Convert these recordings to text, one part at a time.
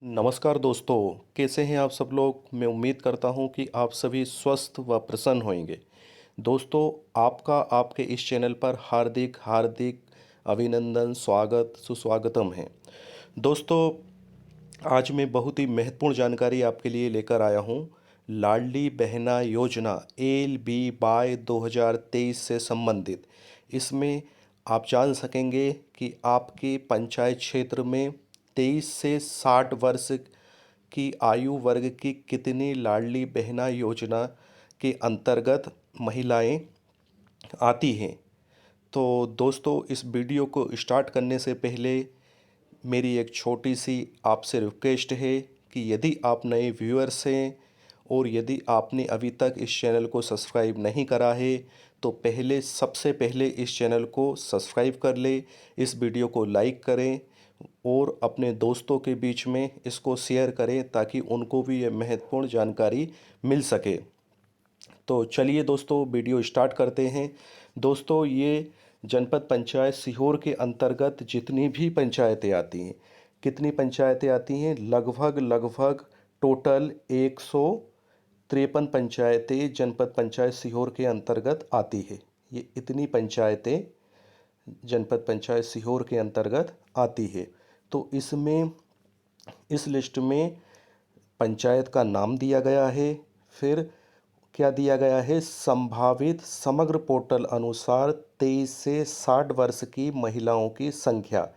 नमस्कार दोस्तों, कैसे हैं आप सब लोग। मैं उम्मीद करता हूं कि आप सभी स्वस्थ व प्रसन्न होंगे। दोस्तों, आपका आपके इस चैनल पर हार्दिक हार्दिक अभिनंदन, स्वागत, सुस्वागतम है। दोस्तों, आज मैं बहुत ही महत्वपूर्ण जानकारी आपके लिए लेकर आया हूं। लाडली बहना योजना एल बी बाय 2023 से संबंधित। इसमें आप जान सकेंगे कि आपके पंचायत क्षेत्र में 23 से 60 वर्ष की आयु वर्ग की कितनी लाडली बहना योजना के अंतर्गत महिलाएं आती हैं। तो दोस्तों, इस वीडियो को स्टार्ट करने से पहले मेरी एक छोटी सी आपसे रिक्वेस्ट है कि यदि आप नए व्यूअर्स हैं और यदि आपने अभी तक इस चैनल को सब्सक्राइब नहीं करा है तो सबसे पहले इस चैनल को सब्सक्राइब कर लें, इस वीडियो को लाइक करें और अपने दोस्तों के बीच में इसको शेयर करें ताकि उनको भी ये महत्वपूर्ण जानकारी मिल सके। तो चलिए दोस्तों, वीडियो स्टार्ट करते हैं। दोस्तों, ये जनपद पंचायत सीहोर के अंतर्गत जितनी भी पंचायतें आती हैं, कितनी पंचायतें आती हैं, लगभग टोटल 153 पंचायतें जनपद पंचायत सीहोर के अंतर्गत आती है। ये इतनी पंचायतें जनपद पंचायत सीहोर के अंतर्गत आती है। तो इसमें इस लिस्ट में पंचायत का नाम दिया गया है। फिर क्या दिया गया है, संभावित समग्र पोर्टल अनुसार 23 से 60 वर्ष की महिलाओं की संख्या।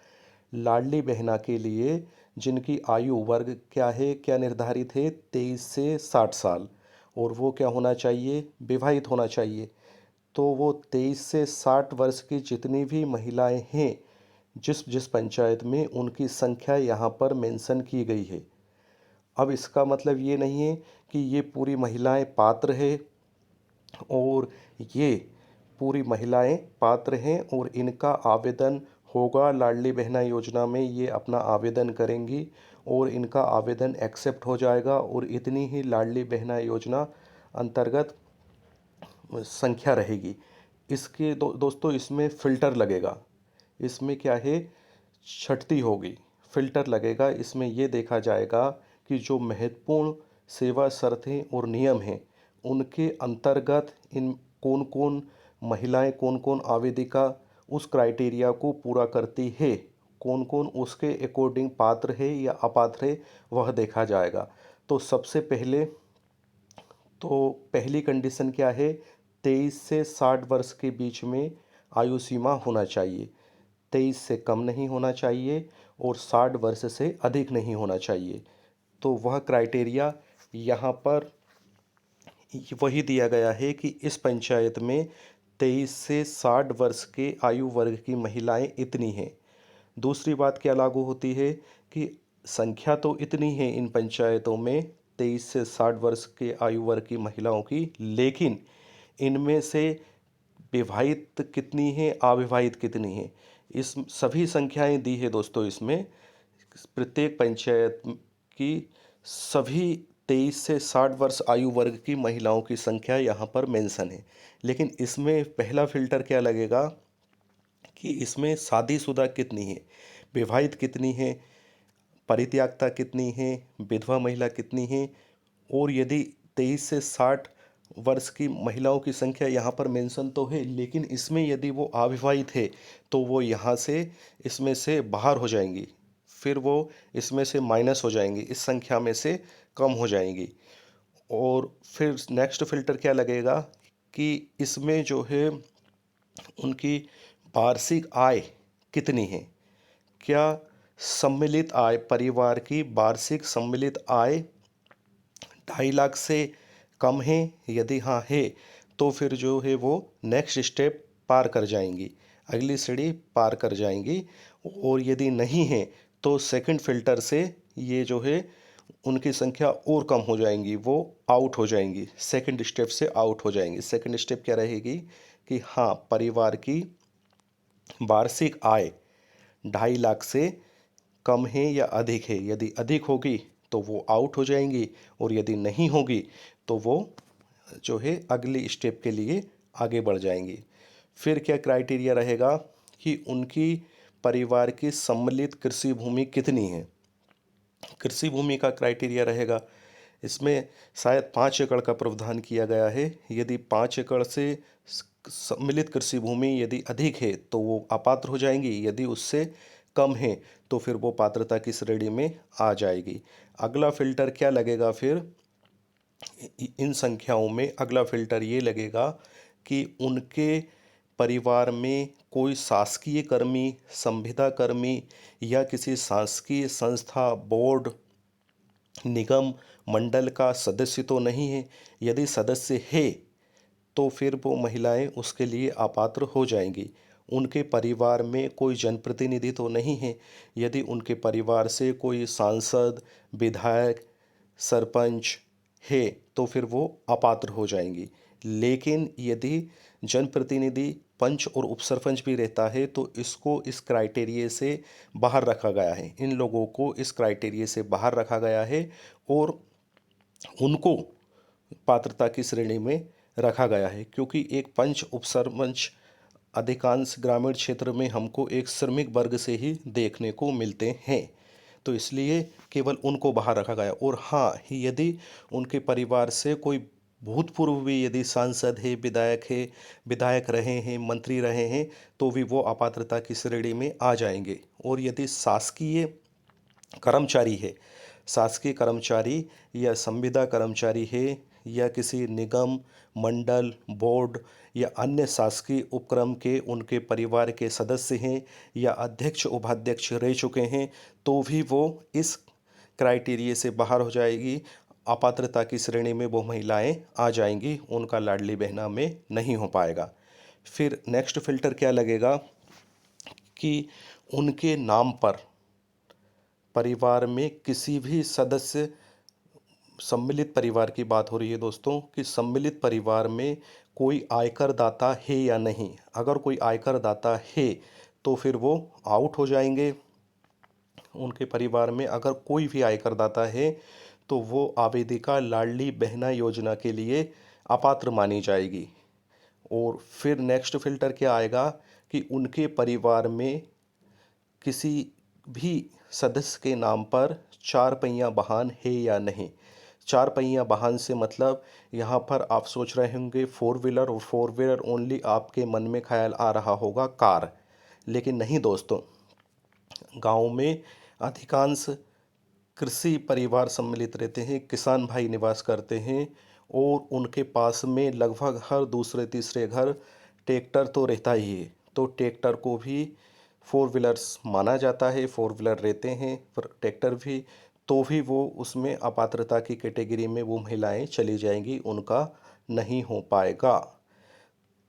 लाडली बहना के लिए जिनकी आयु वर्ग क्या है, क्या निर्धारित है, 23 से 60 साल। और वो क्या होना चाहिए, विवाहित होना चाहिए। तो वो 23 से 60 वर्ष की जितनी भी महिलाएं हैं जिस जिस पंचायत में, उनकी संख्या यहाँ पर मेंशन की गई है। अब इसका मतलब ये नहीं है कि ये पूरी महिलाएं पात्र है और ये पूरी महिलाएं पात्र हैं और इनका आवेदन होगा लाडली बहना योजना में। ये अपना आवेदन करेंगी और इनका आवेदन एक्सेप्ट हो जाएगा और इतनी ही लाडली बहना योजना अंतर्गत संख्या रहेगी। इसके दोस्तों, इसमें फ़िल्टर लगेगा। इसमें क्या है, छटती होगी, फ़िल्टर लगेगा। इसमें ये देखा जाएगा कि जो महत्वपूर्ण सेवा शर्तें और नियम हैं उनके अंतर्गत इन कौन कौन महिलाएं, कौन कौन आवेदिका उस क्राइटेरिया को पूरा करती है, कौन कौन उसके अकॉर्डिंग पात्र है या अपात्र है, वह देखा जाएगा। तो सबसे पहले तो पहली कंडीशन क्या है, 23 से 60 वर्ष के बीच में आयु सीमा होना चाहिए। 23 से कम नहीं होना चाहिए और 60 वर्ष से अधिक नहीं होना चाहिए। तो वह क्राइटेरिया यहाँ पर वही दिया गया है कि इस पंचायत में 23 से 60 वर्ष के आयु वर्ग की महिलाएं इतनी हैं। दूसरी बात क्या लागू होती है कि संख्या तो इतनी है इन पंचायतों में 23 से 60 वर्ष के आयु वर्ग की महिलाओं की, लेकिन इनमें से विवाहित कितनी है, अविवाहित कितनी है, इस सभी संख्याएं दी है दोस्तों। इसमें प्रत्येक पंचायत की सभी 23 से 60 वर्ष आयु वर्ग की महिलाओं की संख्या यहाँ पर मेंशन है। लेकिन इसमें पहला फ़िल्टर क्या लगेगा कि इसमें शादीशुदा कितनी है, विवाहित कितनी है, परित्यागता कितनी है, विधवा महिला कितनी है। और यदि 23 से 60 वर्ष की महिलाओं की संख्या यहाँ पर मेंशन तो है, लेकिन इसमें यदि वो अविवाहित है तो वो यहाँ से इसमें से बाहर हो जाएंगी, फिर वो इसमें से माइनस हो जाएंगी, इस संख्या में से कम हो जाएंगी। और फिर नेक्स्ट फ़िल्टर क्या लगेगा कि इसमें जो है उनकी वार्षिक आय कितनी है। क्या सम्मिलित आय, परिवार की वार्षिक सम्मिलित आय 2.5 लाख से कम है, यदि हाँ है तो फिर जो है वो नेक्स्ट स्टेप पार कर जाएंगी, अगली सीढ़ी पार कर जाएंगी। और यदि नहीं है तो सेकंड फ़िल्टर से ये जो है उनकी संख्या और कम हो जाएंगी, वो आउट हो जाएंगी, सेकंड स्टेप से आउट हो जाएंगी। सेकंड स्टेप क्या रहेगी कि हाँ, परिवार की वार्षिक आय 2.5 लाख से कम है या अधिक है। यदि अधिक होगी तो वो आउट हो जाएंगी और यदि नहीं होगी तो वो जो है अगली स्टेप के लिए आगे बढ़ जाएंगी। फिर क्या क्राइटेरिया रहेगा कि उनकी परिवार की सम्मिलित कृषि भूमि कितनी है। कृषि भूमि का क्राइटेरिया रहेगा। इसमें शायद 5 एकड़ का प्रावधान किया गया है। यदि 5 एकड़ से सम्मिलित कृषि भूमि यदि अधिक है तो वो अपात्र हो जाएंगी, यदि उससे कम है तो फिर वो पात्रता की श्रेणी में आ जाएगी। अगला फिल्टर क्या लगेगा फिर इन संख्याओं में? अगला फिल्टर ये लगेगा कि उनके परिवार में कोई शासकीय कर्मी, संविदा कर्मी या किसी शासकीय संस्था, बोर्ड, निगम, मंडल का सदस्य तो नहीं है। यदि सदस्य है तो फिर वो महिलाएं उसके लिए अपात्र हो जाएंगी। उनके परिवार में कोई जनप्रतिनिधि तो नहीं है। यदि उनके परिवार से कोई सांसद, विधायक, सरपंच है तो फिर वो अपात्र हो जाएंगी। लेकिन यदि जनप्रतिनिधि, पंच और उपसरपंच भी रहता है तो इसको इस क्राइटेरिया से बाहर रखा गया है। इन लोगों को इस क्राइटेरिया से बाहर रखा गया है और उनको पात्रता की श्रेणी में रखा गया है, क्योंकि एक पंच, उपसरपंच अधिकांश ग्रामीण क्षेत्र में हमको एक श्रमिक वर्ग से ही देखने को मिलते हैं। तो इसलिए केवल उनको बाहर रखा गया। और हाँ, यदि उनके परिवार से कोई भूतपूर्व भी यदि सांसद है, विधायक रहे हैं, मंत्री रहे हैं तो भी वो अपात्रता की श्रेणी में आ जाएंगे। और यदि शासकीय कर्मचारी है, शासकीय कर्मचारी या संविदा कर्मचारी है या किसी निगम, मंडल, बोर्ड या अन्य शासकीय उपक्रम के उनके परिवार के सदस्य हैं या अध्यक्ष उपाध्यक्ष रह चुके हैं तो भी वो इस क्राइटेरिया से बाहर हो जाएगी। अपात्रता की श्रेणी में वो महिलाएं आ जाएंगी, उनका लाडली बहना में नहीं हो पाएगा। फिर नेक्स्ट फिल्टर क्या लगेगा कि उनके नाम पर परिवार में किसी भी सदस्य, सम्मिलित परिवार की बात हो रही है दोस्तों, कि सम्मिलित परिवार में कोई आयकर दाता है या नहीं। अगर कोई आयकर दाता है तो फिर वो आउट हो जाएंगे। उनके परिवार में अगर कोई भी आयकर दाता है तो वो आवेदिका लाडली बहना योजना के लिए अपात्र मानी जाएगी। और फिर नेक्स्ट फिल्टर क्या आएगा कि उनके परिवार में किसी भी सदस्य के नाम पर 4 पहिया वाहन है या नहीं। 4 पहिया वाहन से मतलब यहाँ पर आप सोच रहे होंगे 4 व्हीलर, और 4 व्हीलर ओनली आपके मन में ख्याल आ रहा होगा कार। लेकिन नहीं दोस्तों, गांव में अधिकांश कृषि परिवार सम्मिलित रहते हैं, किसान भाई निवास करते हैं और उनके पास में लगभग हर दूसरे तीसरे घर ट्रैक्टर तो रहता ही है। तो ट्रैक्टर को भी 4 व्हीलर्स माना जाता है, 4 व्हीलर रहते हैं पर ट्रैक्टर भी, तो भी वो उसमें अपात्रता की कैटेगरी में वो महिलाएं चली जाएंगी, उनका नहीं हो पाएगा।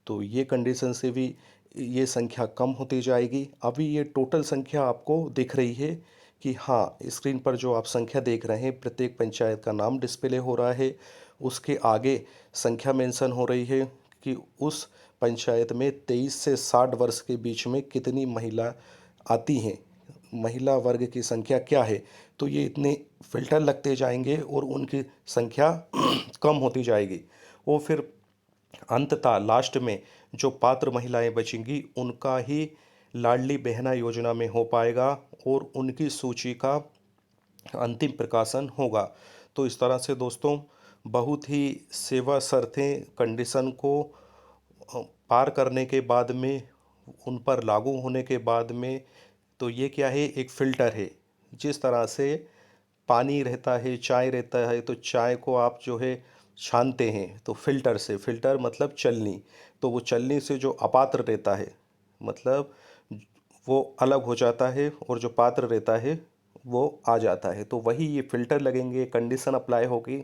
तो ये कंडीशन से भी ये संख्या कम होती जाएगी। अभी ये टोटल संख्या आपको दिख रही है कि हाँ, स्क्रीन पर जो आप संख्या देख रहे हैं, प्रत्येक पंचायत का नाम डिस्प्ले हो रहा है, उसके आगे संख्या मेंशन हो रही है कि उस पंचायत में 23 से 60 वर्ष के बीच में कितनी महिला आती हैं, महिला वर्ग की संख्या क्या है। तो ये इतने फिल्टर लगते जाएंगे और उनकी संख्या कम होती जाएगी। और फिर अंततः लास्ट में जो पात्र महिलाएं बचेंगी उनका ही लाडली बहना योजना में हो पाएगा और उनकी सूची का अंतिम प्रकाशन होगा। तो इस तरह से दोस्तों, बहुत ही सेवा शर्तें कंडीशन को पार करने के बाद में, उन पर लागू होने के बाद में, तो ये क्या है, एक फ़िल्टर है। जिस तरह से पानी रहता है, चाय रहता है, तो चाय को आप जो है छानते हैं तो फ़िल्टर से, फ़िल्टर मतलब छलनी, तो वो छलनी से जो अपात्र रहता है मतलब वो अलग हो जाता है और जो पात्र रहता है वो आ जाता है। तो वही ये फ़िल्टर लगेंगे, कंडीशन अप्लाई होगी,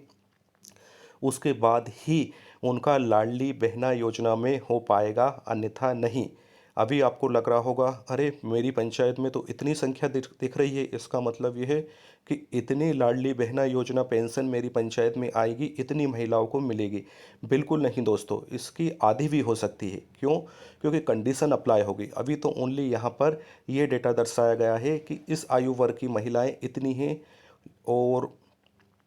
उसके बाद ही उनका लाडली बहना योजना में हो पाएगा, अन्यथा नहीं। अभी आपको लग रहा होगा अरे मेरी पंचायत में तो इतनी संख्या दिख रही है, इसका मतलब ये है कि इतनी लाडली बहना योजना पेंशन मेरी पंचायत में आएगी, इतनी महिलाओं को मिलेगी। बिल्कुल नहीं दोस्तों, इसकी आधी भी हो सकती है। क्यों? क्योंकि कंडीशन अप्लाई होगी। अभी तो ओनली यहाँ पर ये डेटा दर्शाया गया है कि इस आयु वर्ग की महिलाएं इतनी हैं और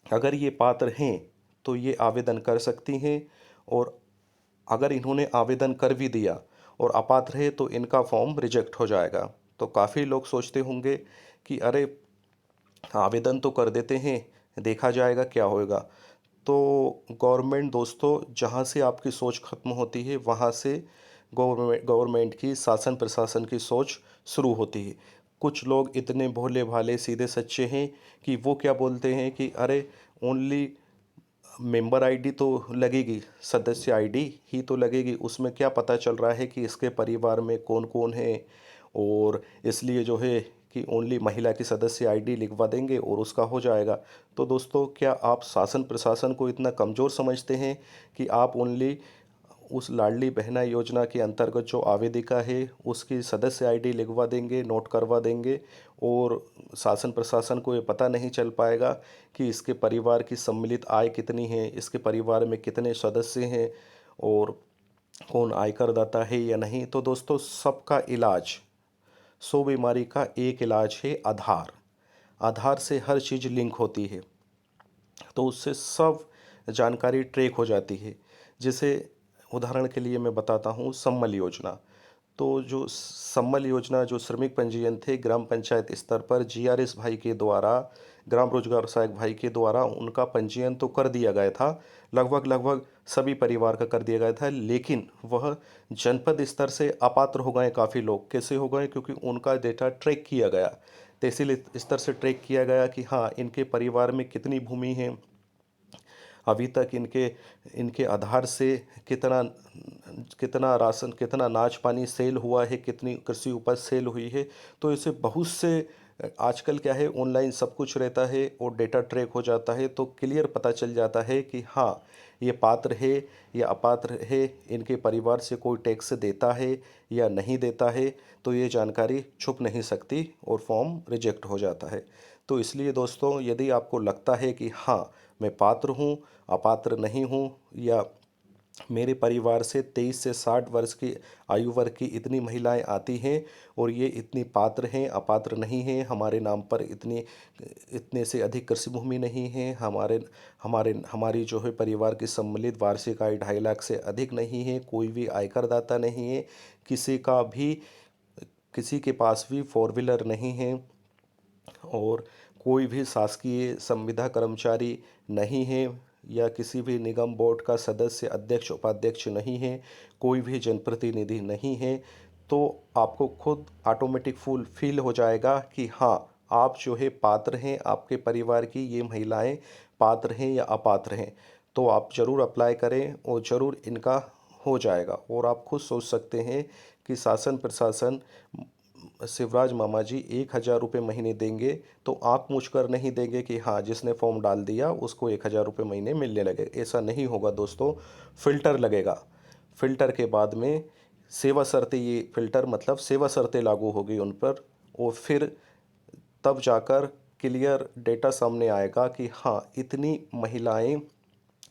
अगर ये पात्र हैं तो ये आवेदन कर सकती हैं। और अगर इन्होंने आवेदन कर भी दिया और अपात्र है तो इनका फॉर्म रिजेक्ट हो जाएगा। तो काफ़ी लोग सोचते होंगे कि अरे आवेदन तो कर देते हैं, देखा जाएगा क्या होएगा। तो गवर्नमेंट दोस्तों, जहाँ से आपकी सोच ख़त्म होती है वहाँ से गवर्नमेंट की, शासन प्रशासन की सोच शुरू होती है। कुछ लोग इतने भोले भाले सीधे सच्चे हैं कि वो क्या बोलते हैं कि अरे ओनली मेंबर आईडी तो लगेगी, सदस्य आईडी ही तो लगेगी, उसमें क्या पता चल रहा है कि इसके परिवार में कौन कौन है। और इसलिए जो है कि ओनली महिला की सदस्य आईडी लिखवा देंगे और उसका हो जाएगा। तो दोस्तों, क्या आप शासन प्रशासन को इतना कमज़ोर समझते हैं कि आप ओनली उस लाडली बहना योजना के अंतर्गत जो आवेदिका है उसकी सदस्य आईडी लिखवा देंगे, नोट करवा देंगे, और शासन प्रशासन को ये पता नहीं चल पाएगा कि इसके परिवार की सम्मिलित आय कितनी है, इसके परिवार में कितने सदस्य हैं, और कौन आयकरदाता है या नहीं। तो दोस्तों, सबका इलाज, 100 बीमारी का एक इलाज है आधार। आधार से हर चीज़ लिंक होती है, तो उससे सब जानकारी ट्रैक हो जाती है। जैसे उदाहरण के लिए मैं बताता हूँ, सम्मल योजना। तो जो सम्मल योजना, जो श्रमिक पंजीयन थे ग्राम पंचायत स्तर पर जीआरएस भाई के द्वारा, ग्राम रोजगार सहायक भाई के द्वारा उनका पंजीयन तो कर दिया गया था, लगभग लगभग सभी परिवार का कर दिया गया था, लेकिन वह जनपद स्तर से अपात्र हो गए काफ़ी लोग। कैसे हो गए? क्योंकि उनका डेटा ट्रैक किया गया, तहसील स्तर से ट्रैक किया गया कि हाँ, इनके परिवार में कितनी भूमि है, अभी तक इनके इनके आधार से कितना कितना राशन, कितना नाच पानी सेल हुआ है, कितनी कृषि उपज सेल हुई है। तो ऐसे बहुत से, आजकल क्या है, ऑनलाइन सब कुछ रहता है और डेटा ट्रैक हो जाता है, तो क्लियर पता चल जाता है कि हाँ, ये पात्र है या अपात्र है, इनके परिवार से कोई टैक्स देता है या नहीं देता है। तो ये जानकारी छुप नहीं सकती और फॉर्म रिजेक्ट हो जाता है। तो इसलिए दोस्तों, यदि आपको लगता है कि हाँ, मैं पात्र हूँ, अपात्र नहीं हूँ, या मेरे परिवार से 23 से 60 वर्ष की आयु वर्ग की इतनी महिलाएं आती हैं और ये इतनी पात्र हैं, अपात्र नहीं हैं, हमारे नाम पर इतने से अधिक कृषि भूमि नहीं है, हमारे हमारे हमारी जो है परिवार की सम्मिलित वार्षिक आय 2.5 लाख से अधिक नहीं है, कोई भी आयकर दाता नहीं है, किसी का भी किसी के पास भी फोर व्हीलर नहीं है, और कोई भी शासकीय संविदा कर्मचारी नहीं है, या किसी भी निगम बोर्ड का सदस्य, अध्यक्ष, उपाध्यक्ष नहीं है, कोई भी जनप्रतिनिधि नहीं है, तो आपको खुद ऑटोमेटिक फुल फील हो जाएगा कि हाँ, आप जो है पात्र हैं, आपके परिवार की ये महिलाएं पात्र हैं या अपात्र हैं। तो आप ज़रूर अप्लाई करें और ज़रूर इनका हो जाएगा। और आप खुद सोच सकते हैं कि शासन प्रशासन, शिवराज मामा जी 1,000 रुपये महीने देंगे, तो आँख मूछ कर नहीं देंगे कि हाँ, जिसने फॉर्म डाल दिया उसको 1,000 रुपये महीने मिलने लगे। ऐसा नहीं होगा दोस्तों, फ़िल्टर लगेगा। फ़िल्टर के बाद में सेवा शर्तें, ये फ़िल्टर मतलब सेवा शर्तें लागू होगी उन पर, और फिर तब जाकर क्लियर डेटा सामने आएगा कि हाँ, इतनी महिलाएं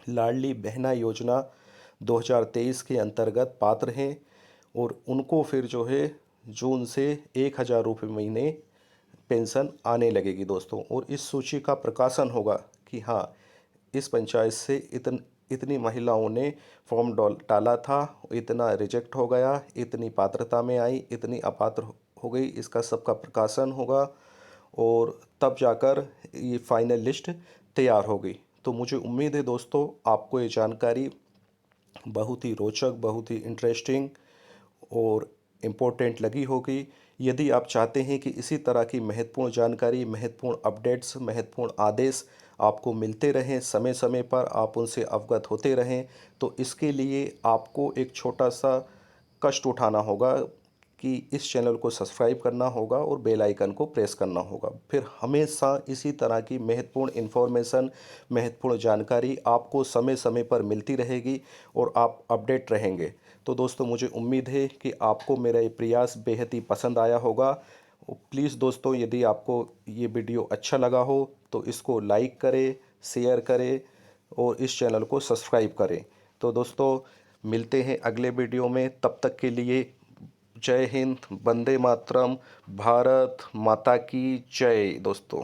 लाडली बहना योजना 2023 के अंतर्गत पात्र हैं, और उनको फिर जो है जून से 1,000 रुपये महीने पेंशन आने लगेगी दोस्तों। और इस सूची का प्रकाशन होगा कि हाँ, इस पंचायत से इतनी महिलाओं ने फॉर्म डाला था, इतना रिजेक्ट हो गया, इतनी पात्रता में आई, इतनी अपात्र हो गई, इसका सबका प्रकाशन होगा, और तब जाकर ये फाइनल लिस्ट तैयार होगी। तो मुझे उम्मीद है दोस्तों, आपको ये जानकारी बहुत ही रोचक, बहुत ही इंटरेस्टिंग और इम्पोर्टेंट लगी होगी। यदि आप चाहते हैं कि इसी तरह की महत्वपूर्ण जानकारी, महत्वपूर्ण अपडेट्स, महत्वपूर्ण आदेश आपको मिलते रहें, समय समय पर आप उनसे अवगत होते रहें, तो इसके लिए आपको एक छोटा सा कष्ट उठाना होगा कि इस चैनल को सब्सक्राइब करना होगा और बेल आइकन को प्रेस करना होगा। फिर हमेशा इसी तरह की महत्वपूर्ण इन्फॉर्मेशन, महत्वपूर्ण जानकारी आपको समय समय पर मिलती रहेगी और आप अपडेट रहेंगे। तो दोस्तों, मुझे उम्मीद है कि आपको मेरा ये प्रयास बेहद ही पसंद आया होगा। प्लीज़ दोस्तों, यदि आपको ये वीडियो अच्छा लगा हो तो इसको लाइक करें, शेयर करें और इस चैनल को सब्सक्राइब करें। तो दोस्तों, मिलते हैं अगले वीडियो में, तब तक के लिए जय हिंद, वंदे मातरम, भारत माता की जय दोस्तों।